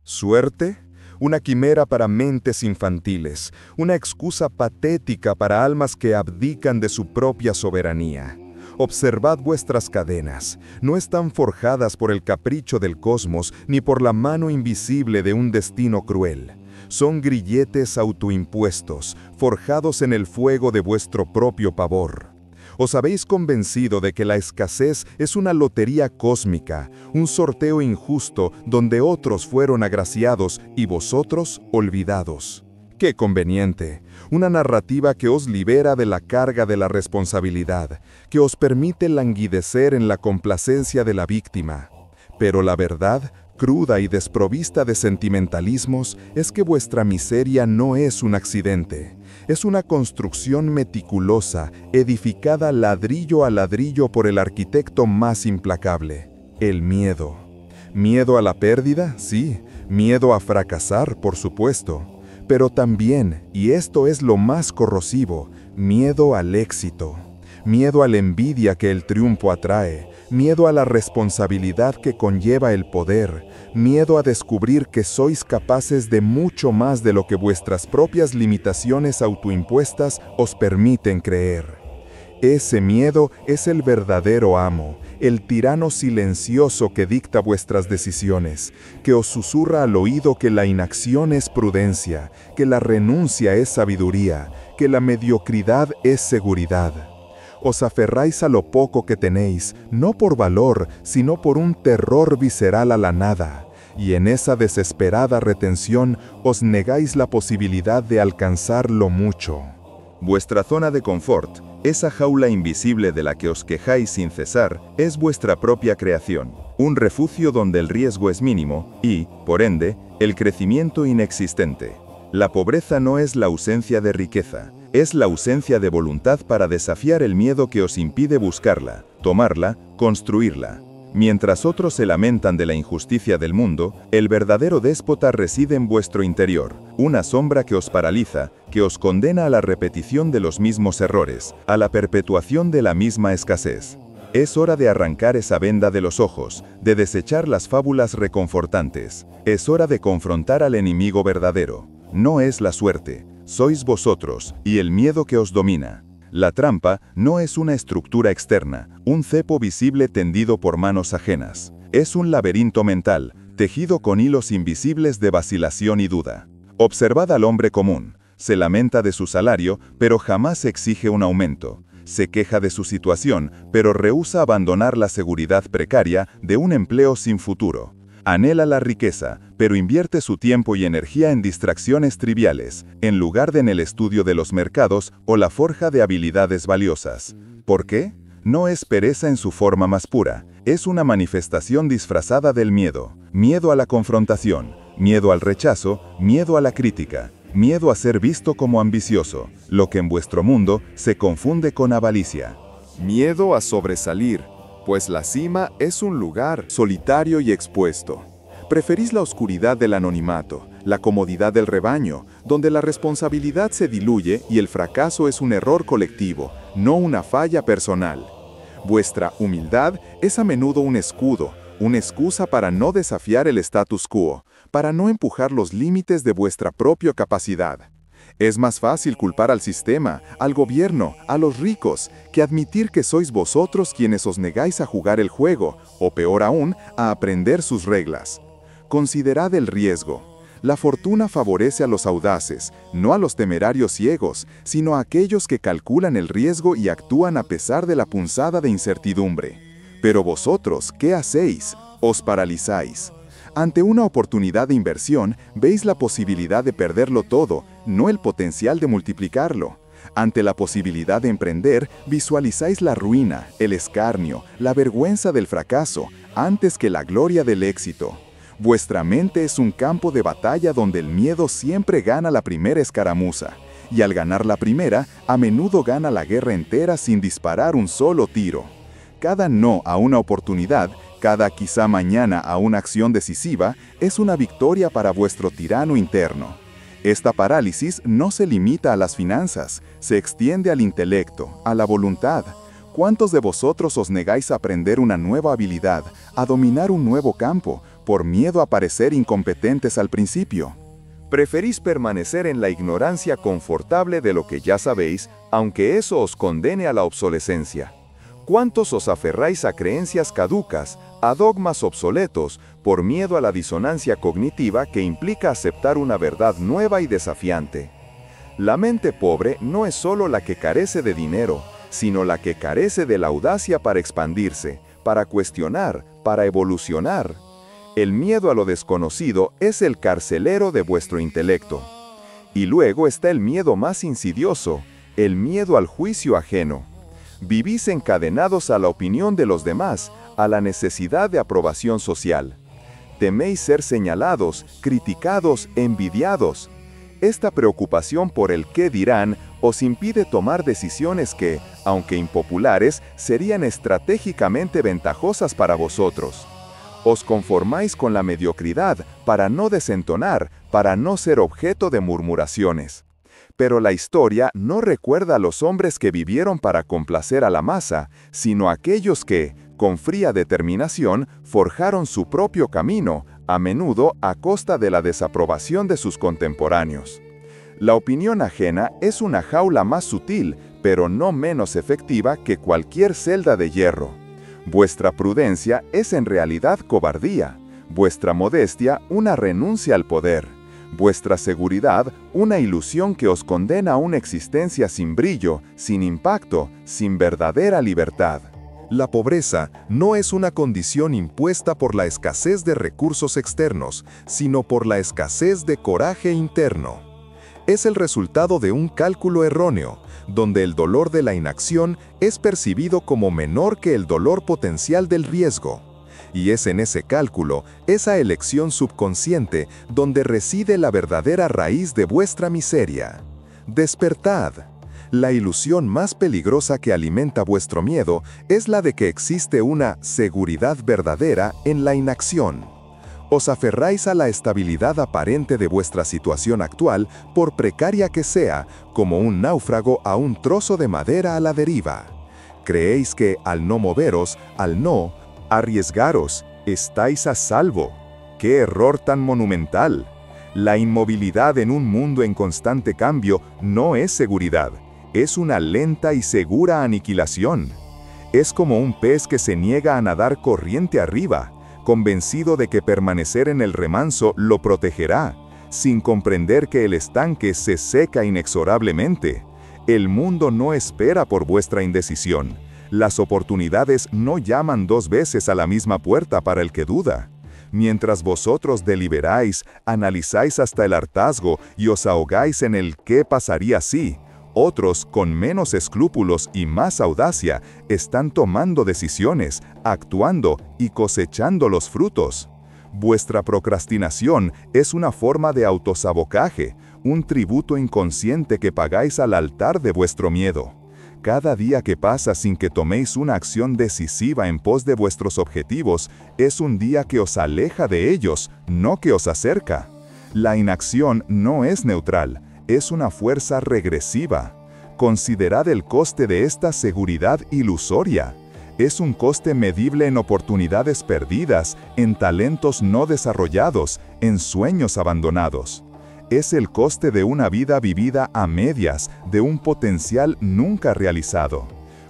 ¿Suerte? Una quimera para mentes infantiles, una excusa patética para almas que abdican de su propia soberanía. Observad vuestras cadenas, no están forjadas por el capricho del cosmos ni por la mano invisible de un destino cruel. Son grilletes autoimpuestos, forjados en el fuego de vuestro propio pavor. Os habéis convencido de que la escasez es una lotería cósmica, un sorteo injusto donde otros fueron agraciados y vosotros olvidados. ¡Qué conveniente! Una narrativa que os libera de la carga de la responsabilidad, que os permite languidecer en la complacencia de la víctima. Pero la verdad, cruda y desprovista de sentimentalismos, es que vuestra miseria no es un accidente. Es una construcción meticulosa, edificada ladrillo a ladrillo por el arquitecto más implacable, el miedo. ¿Miedo a la pérdida? Sí. Miedo a fracasar, por supuesto. Pero también, y esto es lo más corrosivo, miedo al éxito. Miedo a la envidia que el triunfo atrae, miedo a la responsabilidad que conlleva el poder, miedo a descubrir que sois capaces de mucho más de lo que vuestras propias limitaciones autoimpuestas os permiten creer. Ese miedo es el verdadero amo, el tirano silencioso que dicta vuestras decisiones, que os susurra al oído que la inacción es prudencia, que la renuncia es sabiduría, que la mediocridad es seguridad. Os aferráis a lo poco que tenéis, no por valor, sino por un terror visceral a la nada, y en esa desesperada retención os negáis la posibilidad de alcanzar lo mucho. Vuestra zona de confort, esa jaula invisible de la que os quejáis sin cesar, es vuestra propia creación, un refugio donde el riesgo es mínimo y, por ende, el crecimiento inexistente. La pobreza no es la ausencia de riqueza, es la ausencia de voluntad para desafiar el miedo que os impide buscarla, tomarla, construirla. Mientras otros se lamentan de la injusticia del mundo, el verdadero déspota reside en vuestro interior, una sombra que os paraliza, que os condena a la repetición de los mismos errores, a la perpetuación de la misma escasez. Es hora de arrancar esa venda de los ojos, de desechar las fábulas reconfortantes. Es hora de confrontar al enemigo verdadero. No es la suerte, sois vosotros y el miedo que os domina. La trampa no es una estructura externa, un cepo visible tendido por manos ajenas. Es un laberinto mental, tejido con hilos invisibles de vacilación y duda. Observad al hombre común. Se lamenta de su salario, pero jamás exige un aumento. Se queja de su situación, pero rehúsa abandonar la seguridad precaria de un empleo sin futuro. Anhela la riqueza, pero invierte su tiempo y energía en distracciones triviales, en lugar de en el estudio de los mercados o la forja de habilidades valiosas. ¿Por qué? No es pereza en su forma más pura, es una manifestación disfrazada del miedo. Miedo a la confrontación, miedo al rechazo, miedo a la crítica, miedo a ser visto como ambicioso, lo que en vuestro mundo se confunde con avaricia. Miedo a sobresalir, pues la cima es un lugar solitario y expuesto. Preferís la oscuridad del anonimato, la comodidad del rebaño, donde la responsabilidad se diluye y el fracaso es un error colectivo, no una falla personal. Vuestra humildad es a menudo un escudo, una excusa para no desafiar el status quo, para no empujar los límites de vuestra propia capacidad. Es más fácil culpar al sistema, al gobierno, a los ricos, que admitir que sois vosotros quienes os negáis a jugar el juego, o peor aún, a aprender sus reglas. Considerad el riesgo. La fortuna favorece a los audaces, no a los temerarios ciegos, sino a aquellos que calculan el riesgo y actúan a pesar de la punzada de incertidumbre. Pero vosotros, ¿qué hacéis? Os paralizáis. Ante una oportunidad de inversión, veis la posibilidad de perderlo todo, no el potencial de multiplicarlo. Ante la posibilidad de emprender, visualizáis la ruina, el escarnio, la vergüenza del fracaso, antes que la gloria del éxito. Vuestra mente es un campo de batalla donde el miedo siempre gana la primera escaramuza, y al ganar la primera, a menudo gana la guerra entera sin disparar un solo tiro. Cada no a una oportunidad, cada quizá mañana a una acción decisiva, es una victoria para vuestro tirano interno. Esta parálisis no se limita a las finanzas, se extiende al intelecto, a la voluntad. ¿Cuántos de vosotros os negáis a aprender una nueva habilidad, a dominar un nuevo campo, por miedo a parecer incompetentes al principio. Preferís permanecer en la ignorancia confortable de lo que ya sabéis, aunque eso os condene a la obsolescencia. ¿Cuántos os aferráis a creencias caducas, a dogmas obsoletos, por miedo a la disonancia cognitiva que implica aceptar una verdad nueva y desafiante? La mente pobre no es solo la que carece de dinero, sino la que carece de la audacia para expandirse, para cuestionar, para evolucionar. El miedo a lo desconocido es el carcelero de vuestro intelecto. Y luego está el miedo más insidioso, el miedo al juicio ajeno. Vivís encadenados a la opinión de los demás, a la necesidad de aprobación social. Teméis ser señalados, criticados, envidiados. Esta preocupación por el qué dirán os impide tomar decisiones que, aunque impopulares, serían estratégicamente ventajosas para vosotros. Os conformáis con la mediocridad para no desentonar, para no ser objeto de murmuraciones. Pero la historia no recuerda a los hombres que vivieron para complacer a la masa, sino a aquellos que, con fría determinación, forjaron su propio camino, a menudo a costa de la desaprobación de sus contemporáneos. La opinión ajena es una jaula más sutil, pero no menos efectiva que cualquier celda de hierro. Vuestra prudencia es en realidad cobardía, vuestra modestia una renuncia al poder, vuestra seguridad una ilusión que os condena a una existencia sin brillo, sin impacto, sin verdadera libertad. La pobreza no es una condición impuesta por la escasez de recursos externos, sino por la escasez de coraje interno. Es el resultado de un cálculo erróneo, donde el dolor de la inacción es percibido como menor que el dolor potencial del riesgo. Y es en ese cálculo, esa elección subconsciente, donde reside la verdadera raíz de vuestra miseria. Despertad. La ilusión más peligrosa que alimenta vuestro miedo es la de que existe una seguridad verdadera en la inacción. Os aferráis a la estabilidad aparente de vuestra situación actual, por precaria que sea, como un náufrago a un trozo de madera a la deriva. Creéis que, al no moveros, al no arriesgaros, estáis a salvo. ¡Qué error tan monumental! La inmovilidad en un mundo en constante cambio no es seguridad, es una lenta y segura aniquilación. Es como un pez que se niega a nadar corriente arriba, convencido de que permanecer en el remanso lo protegerá, sin comprender que el estanque se seca inexorablemente. El mundo no espera por vuestra indecisión. Las oportunidades no llaman dos veces a la misma puerta para el que duda. Mientras vosotros deliberáis, analizáis hasta el hartazgo y os ahogáis en el qué pasaría si, otros, con menos escrúpulos y más audacia, están tomando decisiones, actuando y cosechando los frutos. Vuestra procrastinación es una forma de autosabotaje, un tributo inconsciente que pagáis al altar de vuestro miedo. Cada día que pasa sin que toméis una acción decisiva en pos de vuestros objetivos es un día que os aleja de ellos, no que os acerca. La inacción no es neutral, es una fuerza regresiva. Considerad el coste de esta seguridad ilusoria. Es un coste medible en oportunidades perdidas, en talentos no desarrollados, en sueños abandonados. Es el coste de una vida vivida a medias, de un potencial nunca realizado.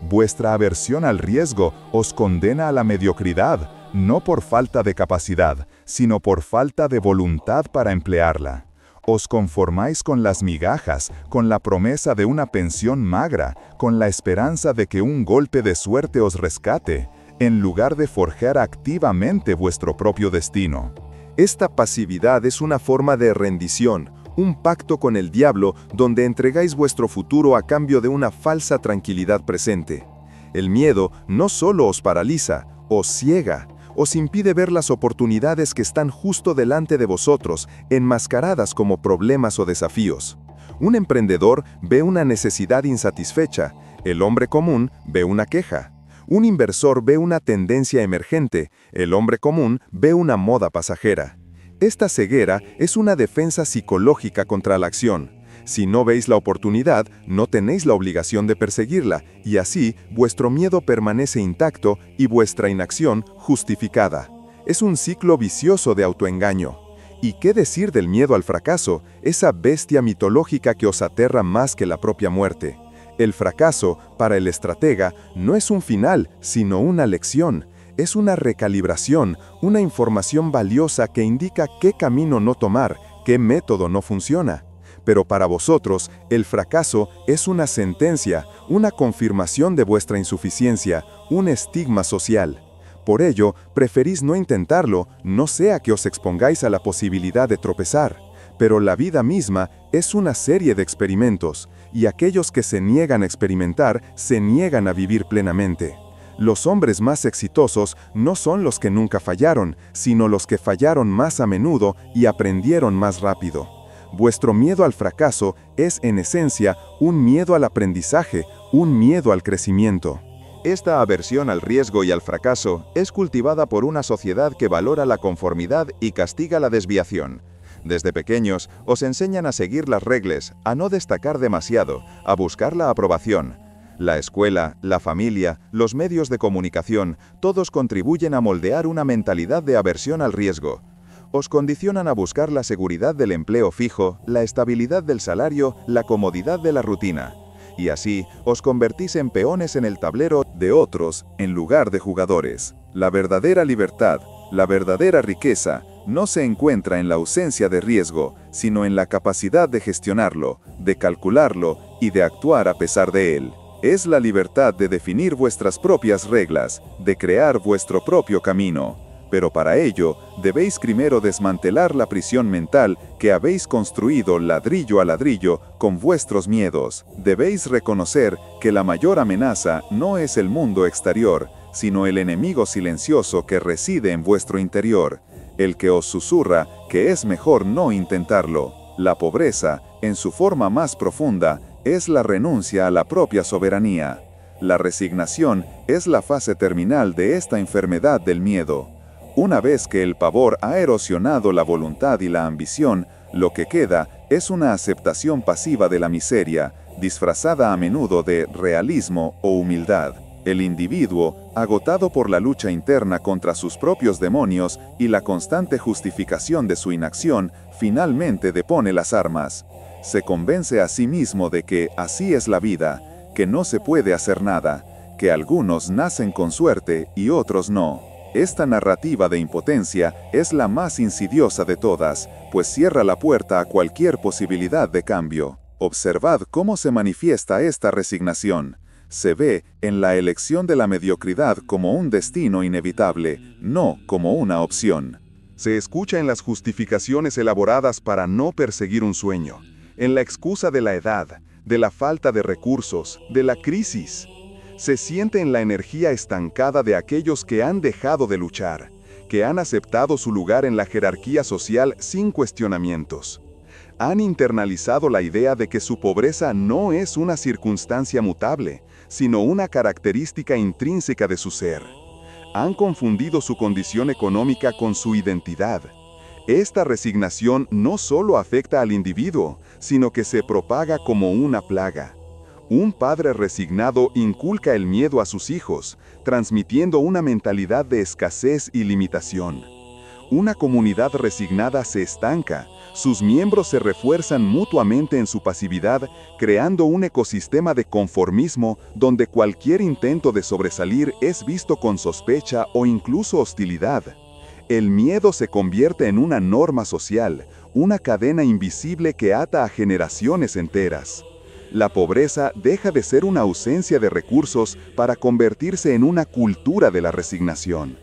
Vuestra aversión al riesgo os condena a la mediocridad, no por falta de capacidad, sino por falta de voluntad para emplearla. Os conformáis con las migajas, con la promesa de una pensión magra, con la esperanza de que un golpe de suerte os rescate, en lugar de forjar activamente vuestro propio destino. Esta pasividad es una forma de rendición, un pacto con el diablo donde entregáis vuestro futuro a cambio de una falsa tranquilidad presente. El miedo no solo os paraliza, os ciega, os impide ver las oportunidades que están justo delante de vosotros, enmascaradas como problemas o desafíos. Un emprendedor ve una necesidad insatisfecha, el hombre común ve una queja. Un inversor ve una tendencia emergente, el hombre común ve una moda pasajera. Esta ceguera es una defensa psicológica contra la acción. Si no veis la oportunidad, no tenéis la obligación de perseguirla, y así vuestro miedo permanece intacto y vuestra inacción justificada. Es un ciclo vicioso de autoengaño. ¿Y qué decir del miedo al fracaso, esa bestia mitológica que os aterra más que la propia muerte? El fracaso, para el estratega, no es un final, sino una lección. Es una recalibración, una información valiosa que indica qué camino no tomar, qué método no funciona. Pero para vosotros, el fracaso es una sentencia, una confirmación de vuestra insuficiencia, un estigma social. Por ello, preferís no intentarlo, no sea que os expongáis a la posibilidad de tropezar. Pero la vida misma es una serie de experimentos, y aquellos que se niegan a experimentar, se niegan a vivir plenamente. Los hombres más exitosos no son los que nunca fallaron, sino los que fallaron más a menudo y aprendieron más rápido. Vuestro miedo al fracaso es, en esencia, un miedo al aprendizaje, un miedo al crecimiento. Esta aversión al riesgo y al fracaso es cultivada por una sociedad que valora la conformidad y castiga la desviación. Desde pequeños os enseñan a seguir las reglas, a no destacar demasiado, a buscar la aprobación. La escuela, la familia, los medios de comunicación, todos contribuyen a moldear una mentalidad de aversión al riesgo. Os condicionan a buscar la seguridad del empleo fijo, la estabilidad del salario, la comodidad de la rutina. Y así, os convertís en peones en el tablero de otros en lugar de jugadores. La verdadera libertad, la verdadera riqueza, no se encuentra en la ausencia de riesgo, sino en la capacidad de gestionarlo, de calcularlo y de actuar a pesar de él. Es la libertad de definir vuestras propias reglas, de crear vuestro propio camino. Pero para ello, debéis primero desmantelar la prisión mental que habéis construido ladrillo a ladrillo con vuestros miedos. Debéis reconocer que la mayor amenaza no es el mundo exterior, sino el enemigo silencioso que reside en vuestro interior, el que os susurra que es mejor no intentarlo. La pobreza, en su forma más profunda, es la renuncia a la propia soberanía. La resignación es la fase terminal de esta enfermedad del miedo. Una vez que el pavor ha erosionado la voluntad y la ambición, lo que queda es una aceptación pasiva de la miseria, disfrazada a menudo de realismo o humildad. El individuo, agotado por la lucha interna contra sus propios demonios y la constante justificación de su inacción, finalmente depone las armas. Se convence a sí mismo de que así es la vida, que no se puede hacer nada, que algunos nacen con suerte y otros no. Esta narrativa de impotencia es la más insidiosa de todas, pues cierra la puerta a cualquier posibilidad de cambio. Observad cómo se manifiesta esta resignación. Se ve en la elección de la mediocridad como un destino inevitable, no como una opción. Se escucha en las justificaciones elaboradas para no perseguir un sueño, en la excusa de la edad, de la falta de recursos, de la crisis. Se siente en la energía estancada de aquellos que han dejado de luchar, que han aceptado su lugar en la jerarquía social sin cuestionamientos. Han internalizado la idea de que su pobreza no es una circunstancia mutable, sino una característica intrínseca de su ser. Han confundido su condición económica con su identidad. Esta resignación no solo afecta al individuo, sino que se propaga como una plaga. Un padre resignado inculca el miedo a sus hijos, transmitiendo una mentalidad de escasez y limitación. Una comunidad resignada se estanca, sus miembros se refuerzan mutuamente en su pasividad, creando un ecosistema de conformismo donde cualquier intento de sobresalir es visto con sospecha o incluso hostilidad. El miedo se convierte en una norma social, una cadena invisible que ata a generaciones enteras. La pobreza deja de ser una ausencia de recursos para convertirse en una cultura de la resignación.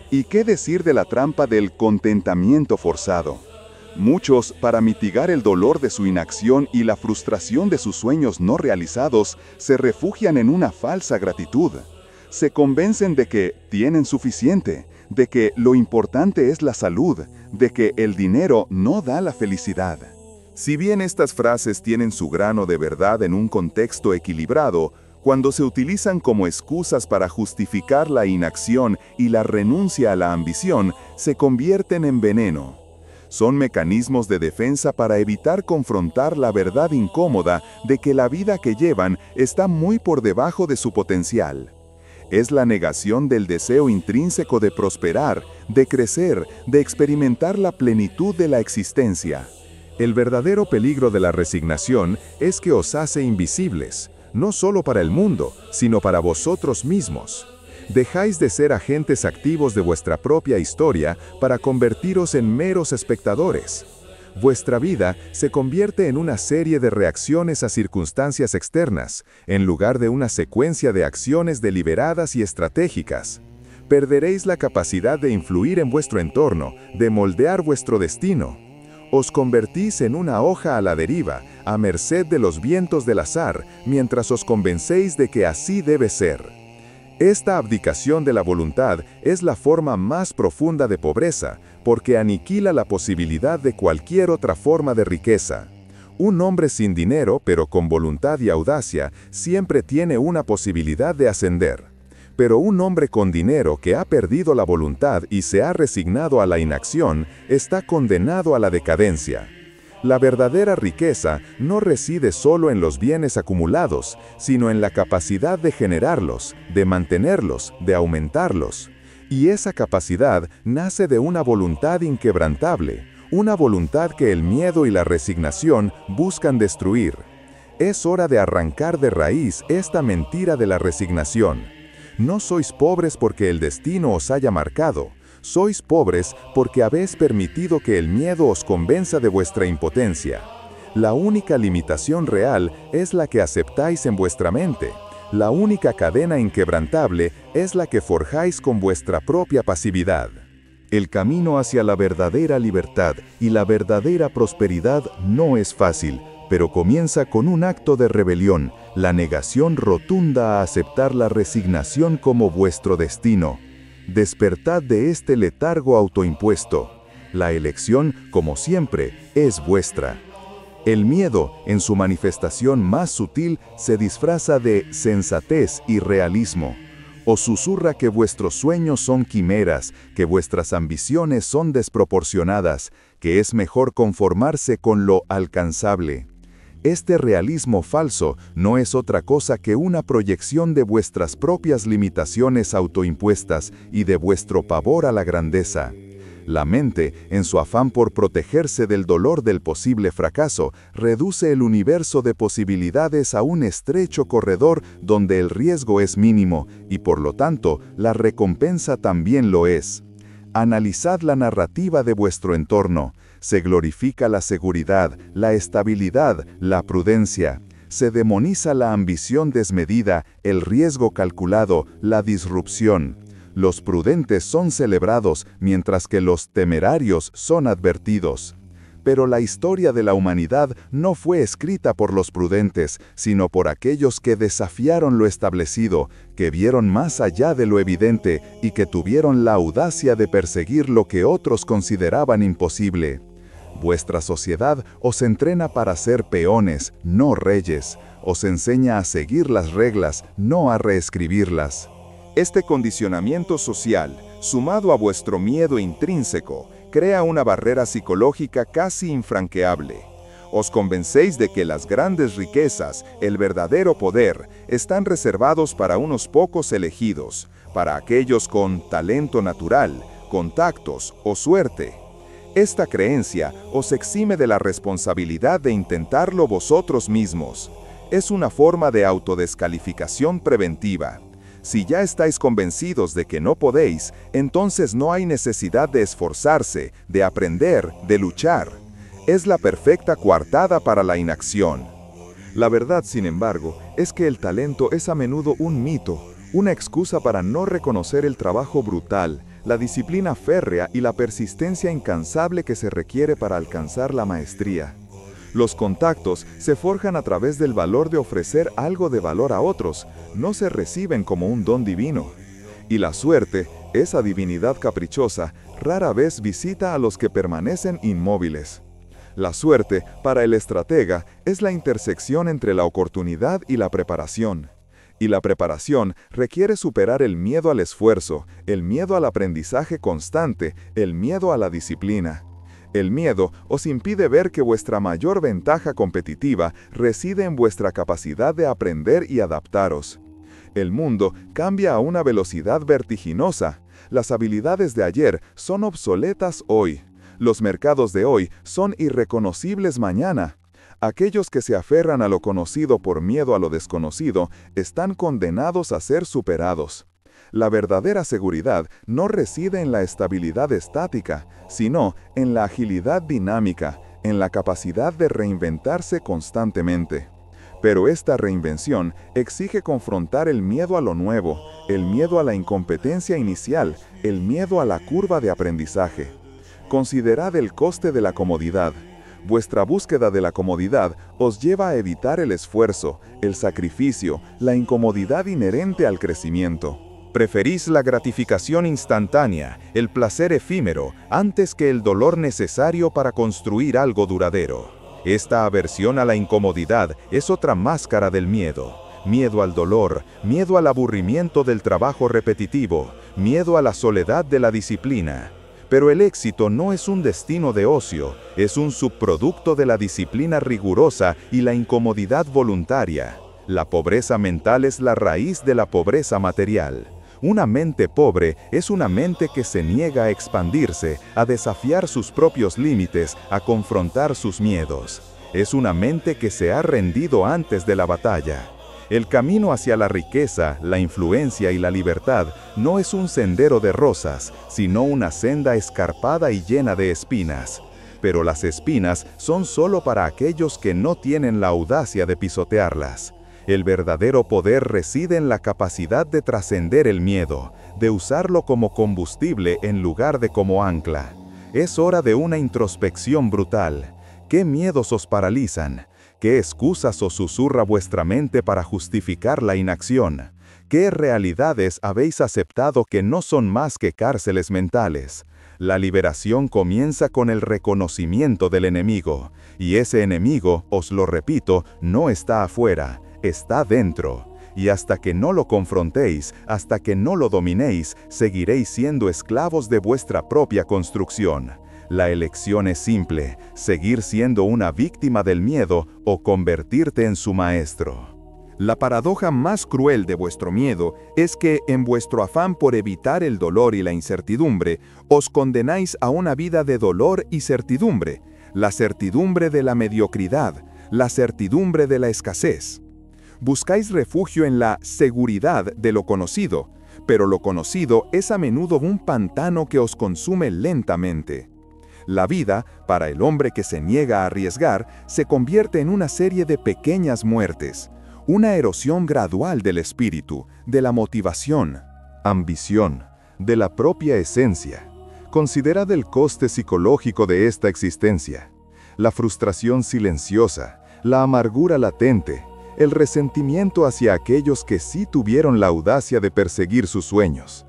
¿Y qué decir de la trampa del contentamiento forzado? Muchos, para mitigar el dolor de su inacción y la frustración de sus sueños no realizados, se refugian en una falsa gratitud. Se convencen de que tienen suficiente, de que lo importante es la salud, de que el dinero no da la felicidad. Si bien estas frases tienen su grano de verdad en un contexto equilibrado, cuando se utilizan como excusas para justificar la inacción y la renuncia a la ambición, se convierten en veneno. Son mecanismos de defensa para evitar confrontar la verdad incómoda de que la vida que llevan está muy por debajo de su potencial. Es la negación del deseo intrínseco de prosperar, de crecer, de experimentar la plenitud de la existencia. El verdadero peligro de la resignación es que os hace invisibles, no solo para el mundo, sino para vosotros mismos. Dejáis de ser agentes activos de vuestra propia historia para convertiros en meros espectadores. Vuestra vida se convierte en una serie de reacciones a circunstancias externas, en lugar de una secuencia de acciones deliberadas y estratégicas. Perderéis la capacidad de influir en vuestro entorno, de moldear vuestro destino. Os convertís en una hoja a la deriva, a merced de los vientos del azar, mientras os convencéis de que así debe ser. Esta abdicación de la voluntad es la forma más profunda de pobreza, porque aniquila la posibilidad de cualquier otra forma de riqueza. Un hombre sin dinero, pero con voluntad y audacia, siempre tiene una posibilidad de ascender. Pero un hombre con dinero que ha perdido la voluntad y se ha resignado a la inacción, está condenado a la decadencia. La verdadera riqueza no reside solo en los bienes acumulados, sino en la capacidad de generarlos, de mantenerlos, de aumentarlos. Y esa capacidad nace de una voluntad inquebrantable, una voluntad que el miedo y la resignación buscan destruir. Es hora de arrancar de raíz esta mentira de la resignación. No sois pobres porque el destino os haya marcado. Sois pobres porque habéis permitido que el miedo os convenza de vuestra impotencia. La única limitación real es la que aceptáis en vuestra mente. La única cadena inquebrantable es la que forjáis con vuestra propia pasividad. El camino hacia la verdadera libertad y la verdadera prosperidad no es fácil, pero comienza con un acto de rebelión, la negación rotunda a aceptar la resignación como vuestro destino. Despertad de este letargo autoimpuesto. La elección, como siempre, es vuestra. El miedo, en su manifestación más sutil, se disfraza de sensatez y realismo. Os susurra que vuestros sueños son quimeras, que vuestras ambiciones son desproporcionadas, que es mejor conformarse con lo alcanzable. Este realismo falso no es otra cosa que una proyección de vuestras propias limitaciones autoimpuestas y de vuestro pavor a la grandeza. La mente, en su afán por protegerse del dolor del posible fracaso, reduce el universo de posibilidades a un estrecho corredor donde el riesgo es mínimo y por lo tanto la recompensa también lo es. Analizad la narrativa de vuestro entorno. Se glorifica la seguridad, la estabilidad, la prudencia. Se demoniza la ambición desmedida, el riesgo calculado, la disrupción. Los prudentes son celebrados, mientras que los temerarios son advertidos. Pero la historia de la humanidad no fue escrita por los prudentes, sino por aquellos que desafiaron lo establecido, que vieron más allá de lo evidente y que tuvieron la audacia de perseguir lo que otros consideraban imposible. Vuestra sociedad os entrena para ser peones, no reyes. Os enseña a seguir las reglas, no a reescribirlas. Este condicionamiento social, sumado a vuestro miedo intrínseco, crea una barrera psicológica casi infranqueable. Os convencéis de que las grandes riquezas, el verdadero poder, están reservados para unos pocos elegidos, para aquellos con talento natural, contactos o suerte. Esta creencia os exime de la responsabilidad de intentarlo vosotros mismos. Es una forma de autodescalificación preventiva. Si ya estáis convencidos de que no podéis, entonces no hay necesidad de esforzarse, de aprender, de luchar. Es la perfecta coartada para la inacción. La verdad, sin embargo, es que el talento es a menudo un mito, una excusa para no reconocer el trabajo brutal, la disciplina férrea y la persistencia incansable que se requiere para alcanzar la maestría. Los contactos se forjan a través del valor de ofrecer algo de valor a otros, no se reciben como un don divino. Y la suerte, esa divinidad caprichosa, rara vez visita a los que permanecen inmóviles. La suerte, para el estratega, es la intersección entre la oportunidad y la preparación. Y la preparación requiere superar el miedo al esfuerzo, el miedo al aprendizaje constante, el miedo a la disciplina. El miedo os impide ver que vuestra mayor ventaja competitiva reside en vuestra capacidad de aprender y adaptaros. El mundo cambia a una velocidad vertiginosa. Las habilidades de ayer son obsoletas hoy. Los mercados de hoy son irreconocibles mañana. Aquellos que se aferran a lo conocido por miedo a lo desconocido están condenados a ser superados. La verdadera seguridad no reside en la estabilidad estática, sino en la agilidad dinámica, en la capacidad de reinventarse constantemente. Pero esta reinvención exige confrontar el miedo a lo nuevo, el miedo a la incompetencia inicial, el miedo a la curva de aprendizaje. Considerad el coste de la comodidad. Vuestra búsqueda de la comodidad os lleva a evitar el esfuerzo, el sacrificio, la incomodidad inherente al crecimiento. Preferís la gratificación instantánea, el placer efímero, antes que el dolor necesario para construir algo duradero. Esta aversión a la incomodidad es otra máscara del miedo. Miedo al dolor, miedo al aburrimiento del trabajo repetitivo, miedo a la soledad de la disciplina. Pero el éxito no es un destino de ocio, es un subproducto de la disciplina rigurosa y la incomodidad voluntaria. La pobreza mental es la raíz de la pobreza material. Una mente pobre es una mente que se niega a expandirse, a desafiar sus propios límites, a confrontar sus miedos. Es una mente que se ha rendido antes de la batalla. El camino hacia la riqueza, la influencia y la libertad no es un sendero de rosas, sino una senda escarpada y llena de espinas. Pero las espinas son solo para aquellos que no tienen la audacia de pisotearlas. El verdadero poder reside en la capacidad de trascender el miedo, de usarlo como combustible en lugar de como ancla. Es hora de una introspección brutal. ¿Qué miedos os paralizan? ¿Qué excusas os susurra vuestra mente para justificar la inacción? ¿Qué realidades habéis aceptado que no son más que cárceles mentales? La liberación comienza con el reconocimiento del enemigo, y ese enemigo, os lo repito, no está afuera, está dentro. Y hasta que no lo confrontéis, hasta que no lo dominéis, seguiréis siendo esclavos de vuestra propia construcción. La elección es simple, seguir siendo una víctima del miedo o convertirte en su maestro. La paradoja más cruel de vuestro miedo es que, en vuestro afán por evitar el dolor y la incertidumbre, os condenáis a una vida de dolor y certidumbre, la certidumbre de la mediocridad, la certidumbre de la escasez. Buscáis refugio en la seguridad de lo conocido, pero lo conocido es a menudo un pantano que os consume lentamente. La vida, para el hombre que se niega a arriesgar, se convierte en una serie de pequeñas muertes, una erosión gradual del espíritu, de la motivación, ambición, de la propia esencia. Considerad el coste psicológico de esta existencia, la frustración silenciosa, la amargura latente, el resentimiento hacia aquellos que sí tuvieron la audacia de perseguir sus sueños.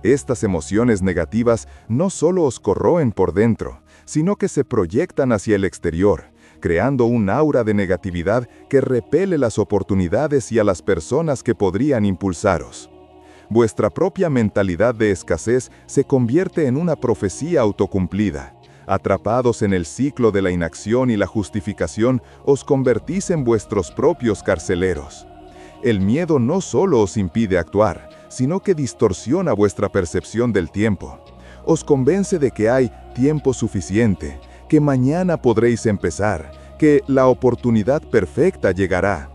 Estas emociones negativas no solo os corroen por dentro, sino que se proyectan hacia el exterior, creando un aura de negatividad que repele las oportunidades y a las personas que podrían impulsaros. Vuestra propia mentalidad de escasez se convierte en una profecía autocumplida. Atrapados en el ciclo de la inacción y la justificación, os convertís en vuestros propios carceleros. El miedo no solo os impide actuar, sino que distorsiona vuestra percepción del tiempo. Os convence de que hay tiempo suficiente, que mañana podréis empezar, que la oportunidad perfecta llegará.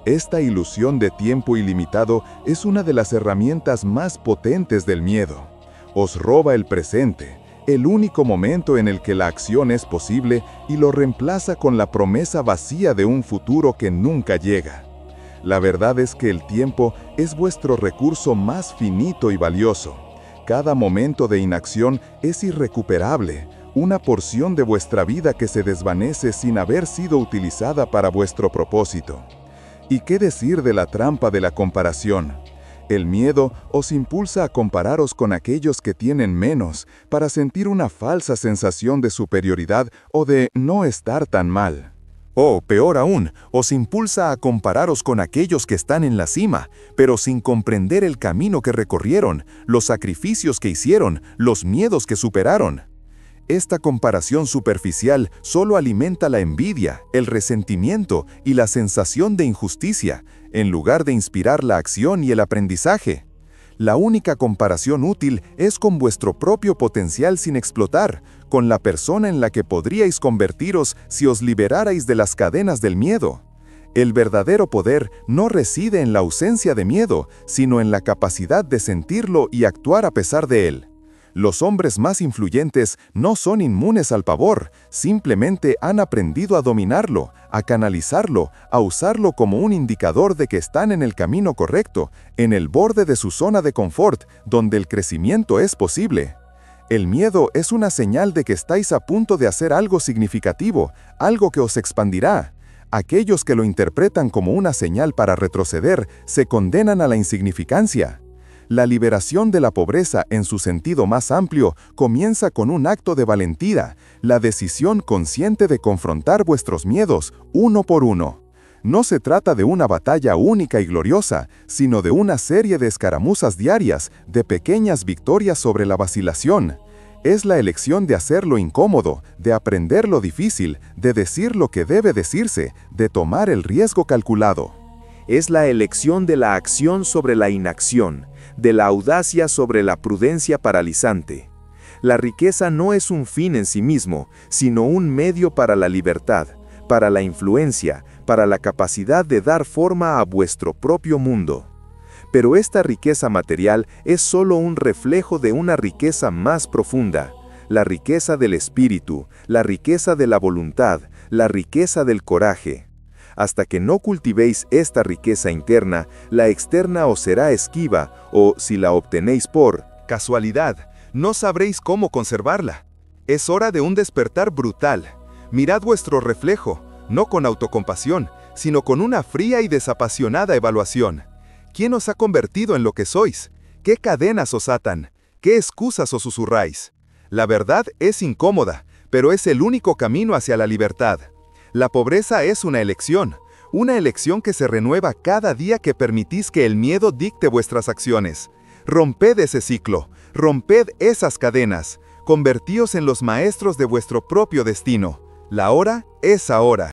Esta ilusión de tiempo ilimitado es una de las herramientas más potentes del miedo. Os roba el presente, el único momento en el que la acción es posible, y lo reemplaza con la promesa vacía de un futuro que nunca llega. La verdad es que el tiempo es vuestro recurso más finito y valioso. Cada momento de inacción es irrecuperable, una porción de vuestra vida que se desvanece sin haber sido utilizada para vuestro propósito. ¿Y qué decir de la trampa de la comparación? El miedo os impulsa a compararos con aquellos que tienen menos, para sentir una falsa sensación de superioridad o de no estar tan mal. O, peor aún, os impulsa a compararos con aquellos que están en la cima, pero sin comprender el camino que recorrieron, los sacrificios que hicieron, los miedos que superaron. Esta comparación superficial solo alimenta la envidia, el resentimiento y la sensación de injusticia, en lugar de inspirar la acción y el aprendizaje. La única comparación útil es con vuestro propio potencial sin explotar, con la persona en la que podríais convertiros si os liberarais de las cadenas del miedo. El verdadero poder no reside en la ausencia de miedo, sino en la capacidad de sentirlo y actuar a pesar de él. Los hombres más influyentes no son inmunes al pavor, simplemente han aprendido a dominarlo, a canalizarlo, a usarlo como un indicador de que están en el camino correcto, en el borde de su zona de confort, donde el crecimiento es posible. El miedo es una señal de que estáis a punto de hacer algo significativo, algo que os expandirá. Aquellos que lo interpretan como una señal para retroceder se condenan a la insignificancia. La liberación de la pobreza en su sentido más amplio comienza con un acto de valentía, la decisión consciente de confrontar vuestros miedos uno por uno. No se trata de una batalla única y gloriosa, sino de una serie de escaramuzas diarias, de pequeñas victorias sobre la vacilación. Es la elección de hacer lo incómodo, de aprender lo difícil, de decir lo que debe decirse, de tomar el riesgo calculado. Es la elección de la acción sobre la inacción, de la audacia sobre la prudencia paralizante. La riqueza no es un fin en sí mismo, sino un medio para la libertad, para la influencia, para la capacidad de dar forma a vuestro propio mundo. Pero esta riqueza material es solo un reflejo de una riqueza más profunda, la riqueza del espíritu, la riqueza de la voluntad, la riqueza del coraje. Hasta que no cultivéis esta riqueza interna, la externa os será esquiva, o, si la obtenéis por casualidad, no sabréis cómo conservarla. Es hora de un despertar brutal. Mirad vuestro reflejo, no con autocompasión, sino con una fría y desapasionada evaluación. ¿Quién os ha convertido en lo que sois? ¿Qué cadenas os atan? ¿Qué excusas os susurráis? La verdad es incómoda, pero es el único camino hacia la libertad. La pobreza es una elección que se renueva cada día que permitís que el miedo dicte vuestras acciones. Romped ese ciclo, romped esas cadenas, convertíos en los maestros de vuestro propio destino. La hora es ahora.